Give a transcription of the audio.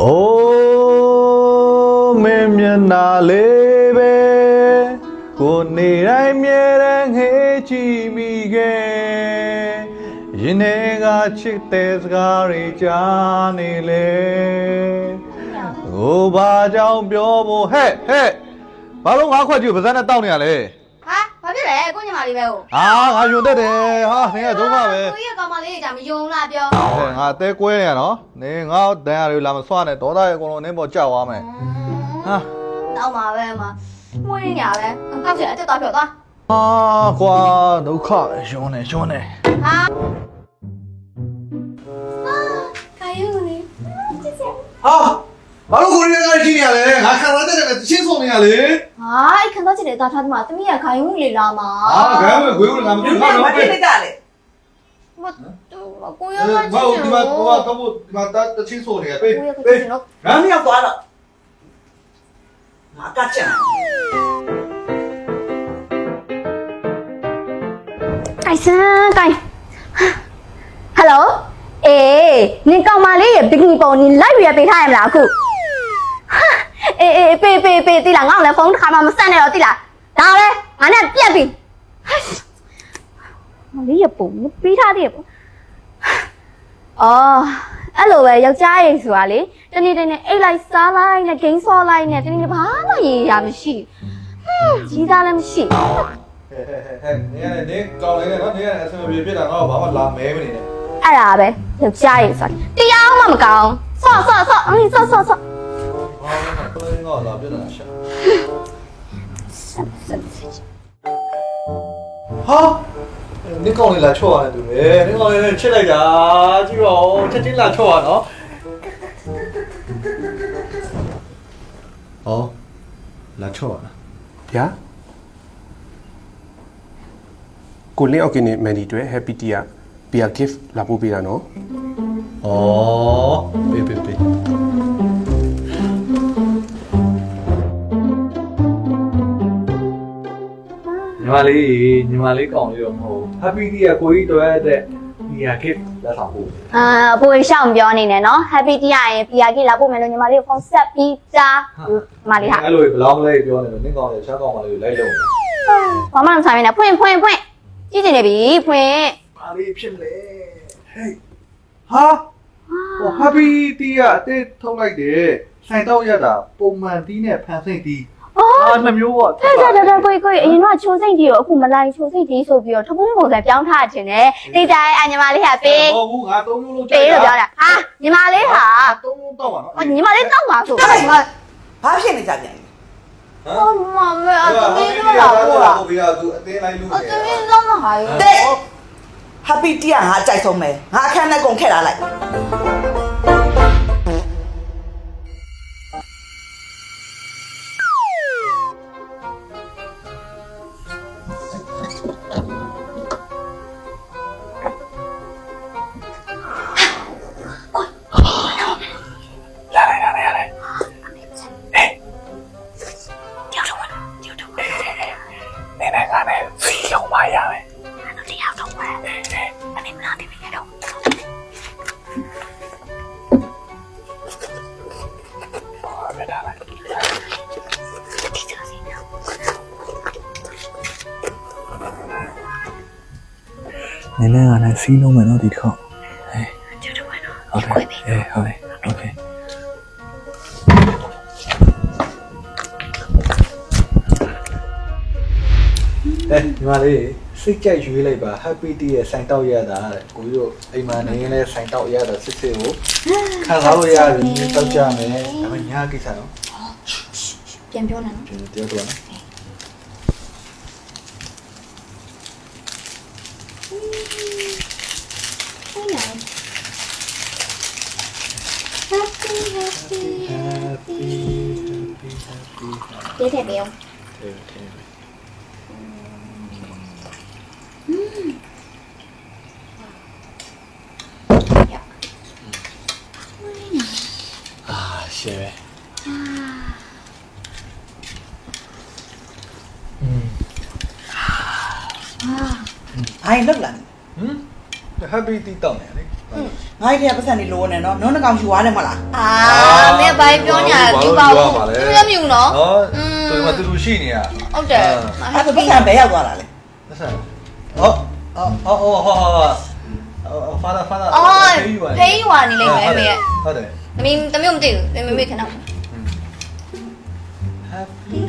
Oh, me miana lebe, con nera mieren hechi mige, yinega chiktes gari jani le. Oh, ba jao biobo, hey, balong aku aja besarnya tahu nih ale. Hah? Bapak le, kau nyamali beo. Ah, ayo deh, ni aja dong be. Kau iya kau mali jam yung lah bio. Ngate kue nih no, nih ngau dengan lama suane, toda kalau nih mau jauh ame. Hah? Tahu mah be mah. Mau ini ya be, kau sih ada tahu tak? Ah, gua đâu khó, xuống này. Hah? Kayu ni. Ah, baru kau ni kan sini ale, nggak kan ada yang sini ni ale. Ah, ikan tu jadi tak tahu mah, tapi ya kayu ni lah mah. Ah, kayu gue udah nggak Ini mau. mati ni tak le. Kau ya kan Mau jadi. kamu tak sini ni ya, Kau ya kan jadi nak. Kami yang tua lah. Maka cang. 改啥改 Hello 你搞嘛哩比你包你来月备胎唔啦酷备对啦我来风看嘛么散了对啦然后嘞俺那别比我哩也补你备胎的哦အဲ့လိုပဲယောက်ျားရေးဆိုတာလေတနေ့တနေ့အိတ်လိုက်စားလိုက်နဲ့ဂိမ်းဆော့လိုက်နဲ့တနေ့ဘာမှရေးရမရှိကြီးသားလည်းမရှိ 你搞那个，你什么别的，我把我拉没没呢。 အဲ့ဒါပဲယောက်ျားရေးဆိုတာတရားမှမကောင်းဆော့ဆော့ဆော့ဆော့ 啊，不能我拉别的那些。好，你搞你来吃完对不对？你搞你吃来着，就要吃进来吃完哦。哦，来吃完了。 ဗျာကိုလင်းအောက်ကနေမန်ဒီတွေ happy tea က beer gift လာပို့ပေးတာနော် 哦，别。ညီမလေးကောင်းလေးတော့မဟုတ် Happy Tea ကကိုကြီးတွေ့တဲ့ဒီဟာ gift လက်ဆောင်ပို့ ဘိုးရှောင်းပြောနေတယ်နော် happy တရားရင် PR ကြီးလာပို့မယ်လို့ညီမလေးကိုဖုန်းဆက်ပြီးသားညီမလေးဟာ အဲ့လိုဘလောင်းလေးပြောနေလို့နင်းကောင်းလေးရှားကောင်းမလေးလိုက်လို့ ဘာမှမဆိုင်နဲ့ဖွင့်ကြည့်နေပြီဖွင့် ဘာလေးဖြစ်လဲဟေးဟာဟို Happy Tea ကအသေးထုတ်လိုက်တယ်ဆိုင်တော့ရတာပုံမှန်တီးနဲ့ဖန်ဆင့်တီးနှမျိုးပေါ့ ကိုအရင်ကချိုးစိတ်ကြီးကိုအခုမလိုက်ချိုးစိတ်ကြီးဆိုပြီးတော့ထပုန်းပုံစံပြောင်းထားခြင်းနဲ့တိတ်တိုင်းညီမလေးဟာပေး ဟုတ်ဘူးငါသုံးမျိုးလုံး ပေးလို့ပြောတာဟာညီမလေးဟာ သုံးမျိုးတော့ပါနော် ညီမလေးတောက်ပါဆိုညီမ ဘာဖြစ်နေကြပြန်လဲ 哦，妈妈，这边就老过了。 ဘယ်ရသူအသေးလိုက်လို့ 这边怎么还有？ တဲ့ Happy တရားငါကြိုက်ဆုံးမယ်ငါအခန်းနဲ့ကုန်ခက်လာလိုက် နည်းနည်းကလည်းစီးလုံးမယ်နော်ဒီတစ်ခေါက်ဟုတ်တယ်โอเคညီမလေးစိတ်ကြိုက်ရွေးလိုက်ပါ Happy Tea ရဲ့ဆိုင်တောက်ရတာတဲ့ကိုကြီးတို့အိမ်မှာနေရင်လည်းဆိုင်တောက်ရတာစစ်စစ်ကိုခံစားလို့ရပြီတောက်ကြမယ်ဒါပေမဲ့ညာကိစ္စတော့ ပြန်ပြောနေနော် ပြောတော့နော် Tiếp theo béo.ရှယ်ပဲ ဘာရင်လောက်လာ Happy Tea တောက်နေလေ ငါ့ရဲ့ပတ်စံနေလို့နဲ့နော်နုံးနှကောင်ယူသွားတယ်မလား အာမင်းဘာပြောညာဒီပါဘူးသူလည်းမြူနော် တော်မတူတူရှိနေရ ဟုတ်တယ် အဲ့ဒါပတ်စံဘဲရောက်သွားတာလေ ဆက်ဆက်ဟောဖာဖာ အော်ဖေးရွာနေလိမ့်မယ်မေ ဟုတ်တယ် မင်းတမျိုးမသိဘူးမမေခဏ Happy